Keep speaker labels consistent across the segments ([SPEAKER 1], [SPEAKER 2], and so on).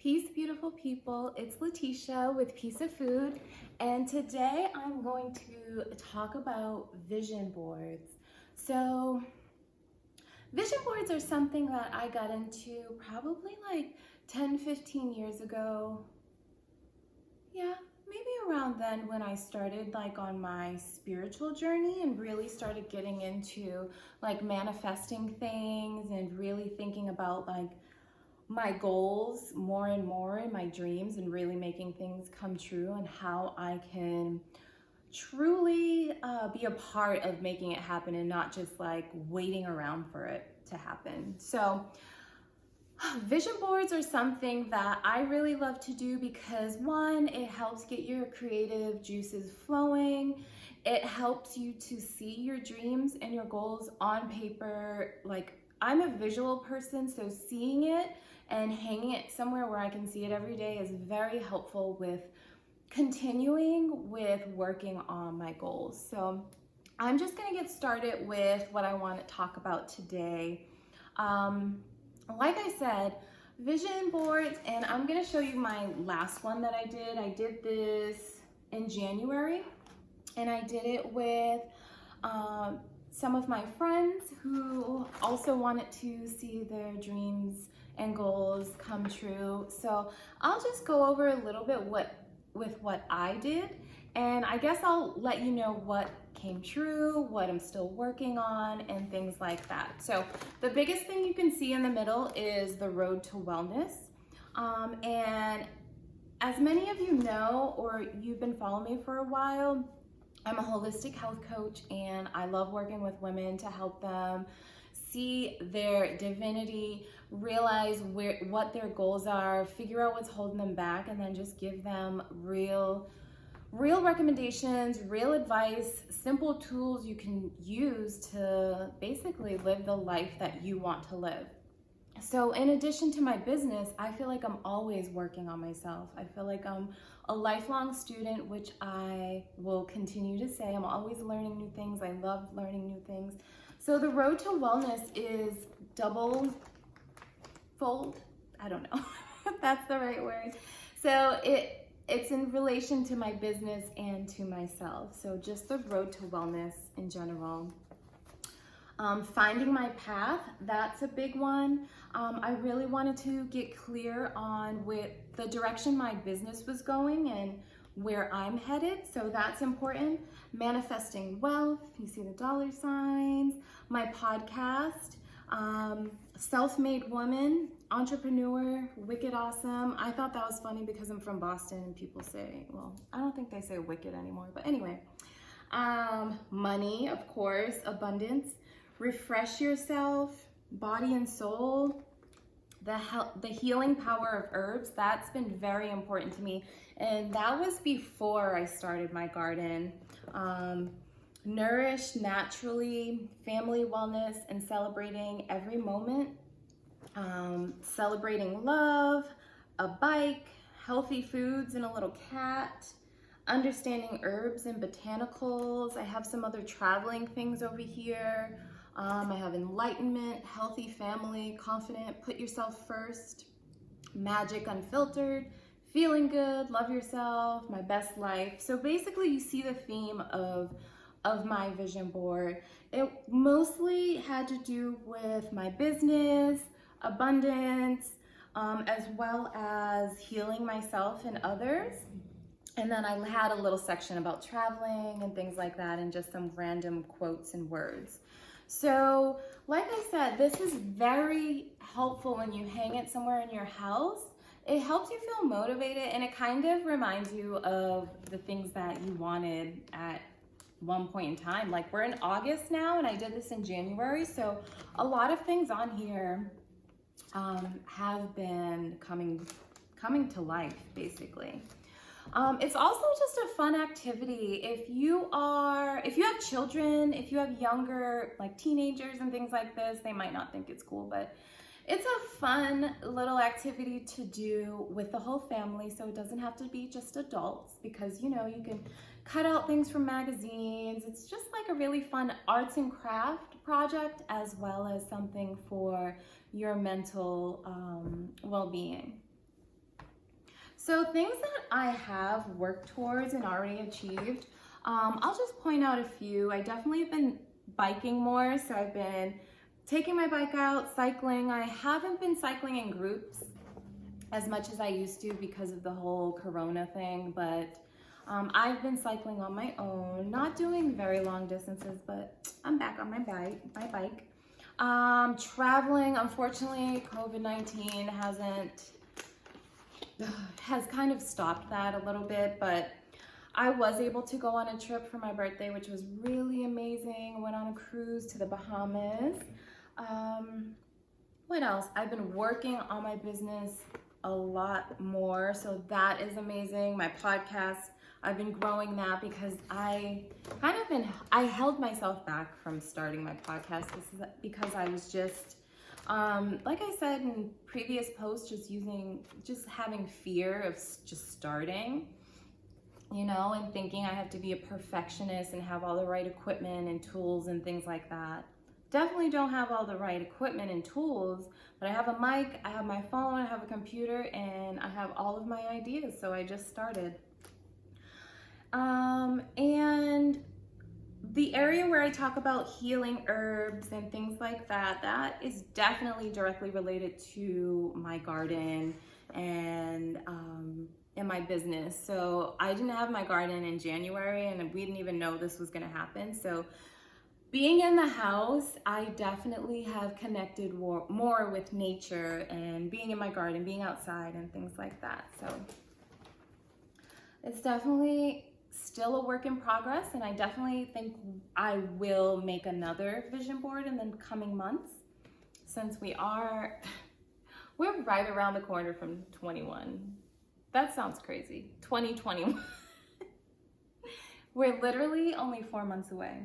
[SPEAKER 1] Peace, beautiful people. It's Letitia with Piece of Food, and today I'm going to talk about vision boards. So, vision boards are something that I got into probably like 10-15 years ago. Yeah, maybe around then when I started like on my spiritual journey and really started getting into like manifesting things and really thinking about like my goals more and more in my dreams and really making things come true and how I can truly be a part of making it happen and not just like waiting around for it to happen. So vision boards are something that I really love to do because one, it helps get your creative juices flowing. It helps you to see your dreams and your goals on paper. Like, I'm a visual person, so seeing it and hanging it somewhere where I can see it every day is very helpful with continuing with working on my goals. So I'm just gonna get started with what I want to talk about today. Like I said, vision boards, and I'm gonna show you my last one that I did. I did this in January, and I did it with some of my friends who also wanted to see their dreams and goals come true. So I'll just go over a little bit with what I did, and I guess I'll let you know what came true, what I'm still working on, and things like that. So the biggest thing you can see in the middle is the road to wellness. And as many of you know, or you've been following me for a while, I'm a holistic health coach, and I love working with women to help them see their divinity, realize what their goals are, figure out what's holding them back, and then just give them real recommendations, real advice, simple tools you can use to basically live the life that you want to live. So in addition to my business, I feel like I'm always working on myself. I feel like I'm a lifelong student, which I will continue to say. I'm always learning new things. I love learning new things. So the road to wellness is double fold. I don't know if that's the right word. So it's in relation to my business and to myself. So just the road to wellness in general. Finding my path, that's a big one. I really wanted to get clear on the direction my business was going and where I'm headed, so that's important. Manifesting wealth, you see the dollar signs. My podcast, self-made woman, entrepreneur, wicked awesome. I thought that was funny because I'm from Boston and people say, well, I don't think they say wicked anymore, but anyway. Money, of course, abundance. Refresh yourself, body and soul, the healing power of herbs. That's been very important to me, and that was before I started my garden. Nourish naturally, family wellness, and celebrating every moment. Celebrating love, a bike, healthy foods, and a little cat. Understanding herbs and botanicals. I have some other traveling things over here. I have enlightenment, healthy family, confident, put yourself first, magic unfiltered, feeling good, love yourself, my best life. So basically you see the theme of my vision board. It mostly had to do with my business, abundance, as well as healing myself and others. And then I had a little section about traveling and things like that, and just some random quotes and words. So, like I said, this is very helpful when you hang it somewhere in your house. It helps you feel motivated, and it kind of reminds you of the things that you wanted at one point in time. Like, we're in August now, and I did this in January, so a lot of things on here have been coming to life, basically. It's also just a fun activity. If you have children, if you have younger, like teenagers and things like this, they might not think it's cool, but it's a fun little activity to do with the whole family. So it doesn't have to be just adults, because you can cut out things from magazines. It's just like a really fun arts and craft project, as well as something for your mental well-being. So things that I have worked towards and already achieved, I'll just point out a few. I definitely have been biking more, so I've been taking my bike out, cycling. I haven't been cycling in groups as much as I used to because of the whole corona thing, but I've been cycling on my own, not doing very long distances, but I'm back on my bike. Traveling, unfortunately, COVID-19 has kind of stopped that a little bit, but I was able to go on a trip for my birthday, which was really amazing. I went on a cruise to the Bahamas. What else? I've been working on my business a lot more, so that is amazing. My podcast, I've been growing that because I held myself back from starting my podcast. This is because I was just, like I said in previous posts, just having fear of just starting, you know, and thinking I have to be a perfectionist and have all the right equipment and tools and things like that. Definitely don't have all the right equipment and tools, but I have a mic, I have my phone, I have a computer, and I have all of my ideas, so I just started. And the area where I talk about healing herbs and things like that, that is definitely directly related to my garden and my business. So I didn't have my garden in January, and we didn't even know this was going to happen. So being in the house, I definitely have connected more with nature and being in my garden, being outside and things like that. So it's definitely still a work in progress, and I definitely think I will make another vision board in the coming months, since we're right around the corner from 21. That sounds crazy. 2021. We're literally only 4 months away.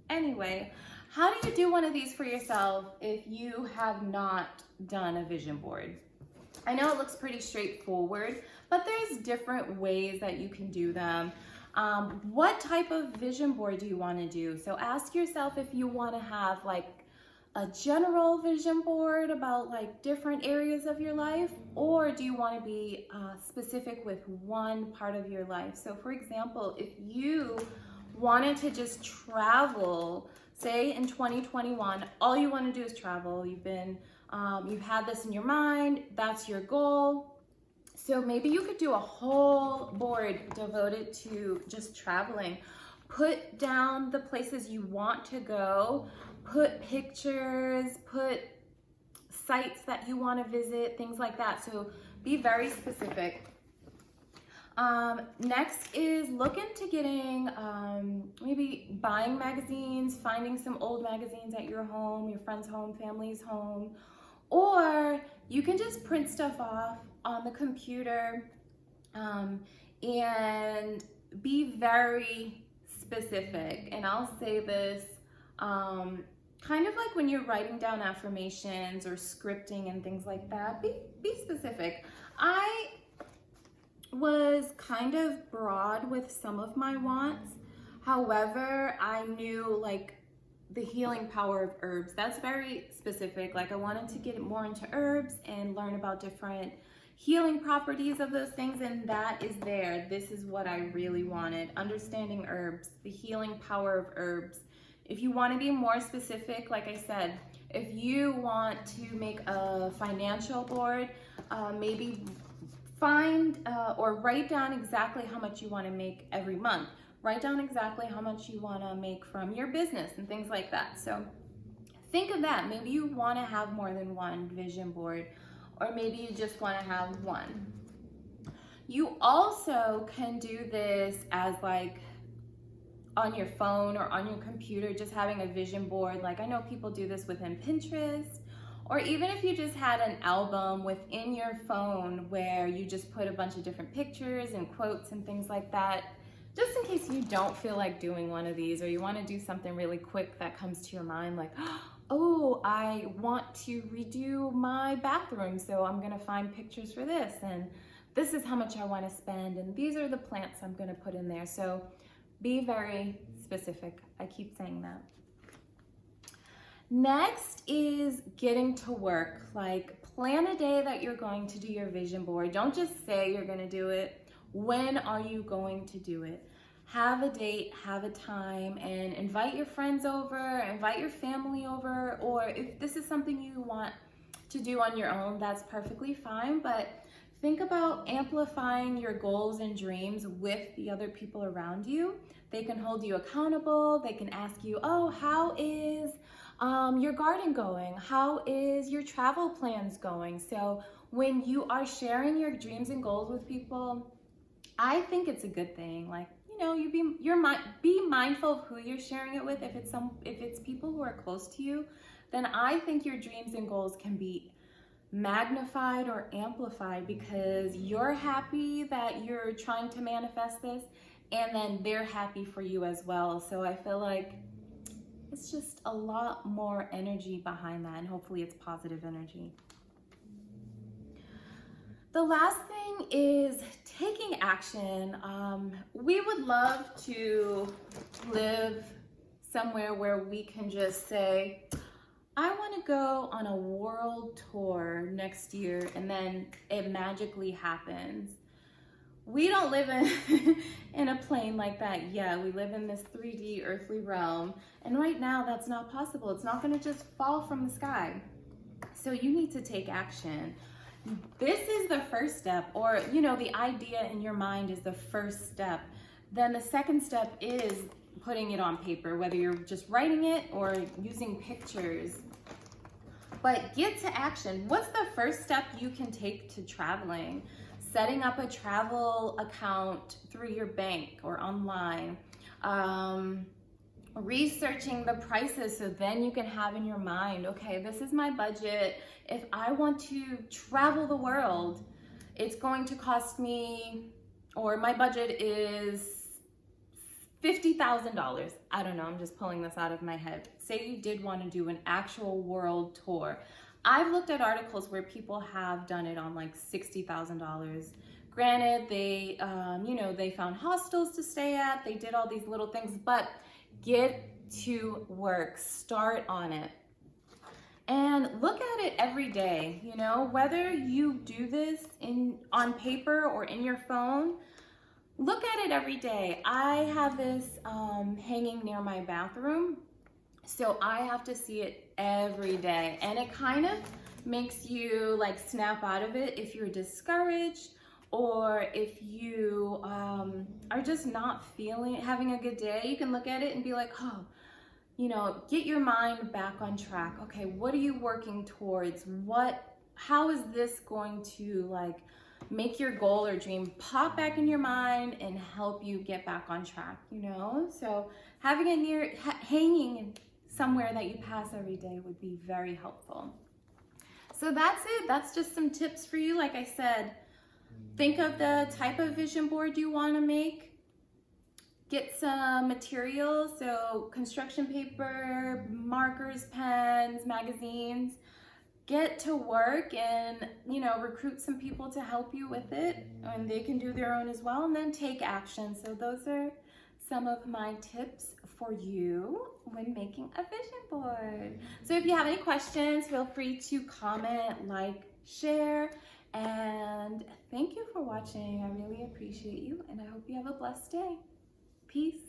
[SPEAKER 1] Anyway, how do you do one of these for yourself if you have not done a vision board? I know it looks pretty straightforward, but there's different ways that you can do them. What type of vision board do you want to do? So ask yourself if you want to have like a general vision board about like different areas of your life, or do you want to be specific with one part of your life? So for example, if you wanted to just travel, say in 2021, all you want to do is travel. You've had this in your mind, that's your goal. So maybe you could do a whole board devoted to just traveling. Put down the places you want to go, put pictures, put sites that you want to visit, things like that. So be very specific. Next is look into getting, maybe buying magazines, finding some old magazines at your home, your friend's home, family's home, or you can just print stuff off on the computer, and be very specific. And I'll say this, kind of like when you're writing down affirmations or scripting and things like that, be specific. I was kind of broad with some of my wants. However, I knew like the healing power of herbs. That's very specific. Like I wanted to get more into herbs and learn about different healing properties of those things, and that is there. This is what I really wanted. Understanding herbs, the healing power of herbs. If you want to be more specific, like I said, if you want to make a financial board, maybe find or write down exactly how much you want to make every month. Write down exactly how much you want to make from your business and things like that. So think of that. Maybe you want to have more than one vision board, or maybe you just want to have one. You also can do this as like on your phone or on your computer, just having a vision board. Like I know people do this within Pinterest, or even if you just had an album within your phone where you just put a bunch of different pictures and quotes and things like that, just in case you don't feel like doing one of these, or you want to do something really quick that comes to your mind, like, oh, I want to redo my bathroom, so I'm gonna find pictures for this, and this is how much I want to spend, and these are the plants I'm gonna put in there. So be very specific. I keep saying that. Next is getting to work, like plan a day that you're going to do your vision board. Don't just say you're going to do it. When are you going to do it? Have a date, have a time, and invite your friends over, invite your family over, or if this is something you want to do on your own, that's perfectly fine. But think about amplifying your goals and dreams with the other people around you. They can hold you accountable. They can ask you, oh, how is your garden going? How is your travel plans going? So when you are sharing your dreams and goals with people, I think it's a good thing. Like, you know, be mindful of who you're sharing it with. If it's people who are close to you, then I think your dreams and goals can be magnified or amplified because you're happy that you're trying to manifest this, and then they're happy for you as well. So I feel like it's just a lot more energy behind that, and hopefully it's positive energy. The last thing is taking action. We would love to live somewhere where we can just say, I want to go on a world tour next year, and then it magically happens. We don't live in a plane like that yet. We live in this 3D earthly realm, and right now that's not possible. It's not going to just fall from the sky. So you need to take action. This is the first step, or you know, the idea in your mind is the first step. Then the second step is putting it on paper, whether you're just writing it or using pictures. But get to action. What's the first step you can take to traveling? Setting up a travel account through your bank or online. Researching the prices so then you can have in your mind, okay, this is my budget. If I want to travel the world, it's going to cost me, or my budget is $50,000. I don't know, I'm just pulling this out of my head. Say you did want to do an actual world tour. I've looked at articles where people have done it on like $60,000. Granted, they, they found hostels to stay at, they did all these little things, but get to work, start on it. And look at it every day, you know, whether you do this on paper or in your phone, look at it every day. I have this hanging near my bathroom, so I have to see it every day. And it kind of makes you like snap out of it if you're discouraged, or if you are just not having a good day. You can look at it and be like, oh, you know, get your mind back on track. Okay, what are you working towards? How is this going to like make your goal or dream pop back in your mind and help you get back on track, you know? So having it hanging somewhere that you pass every day would be very helpful. So that's it. That's just some tips for you. Like I said, think of the type of vision board you want to make. Get some materials, so construction paper, markers, pens, magazines. Get to work and, you know, recruit some people to help you with it, and they can do their own as well, and then take action. So those are some of my tips for you when making a vision board. So if you have any questions, feel free to comment, like, share, and thank you for watching. I really appreciate you, and I hope you have a blessed day. Peace.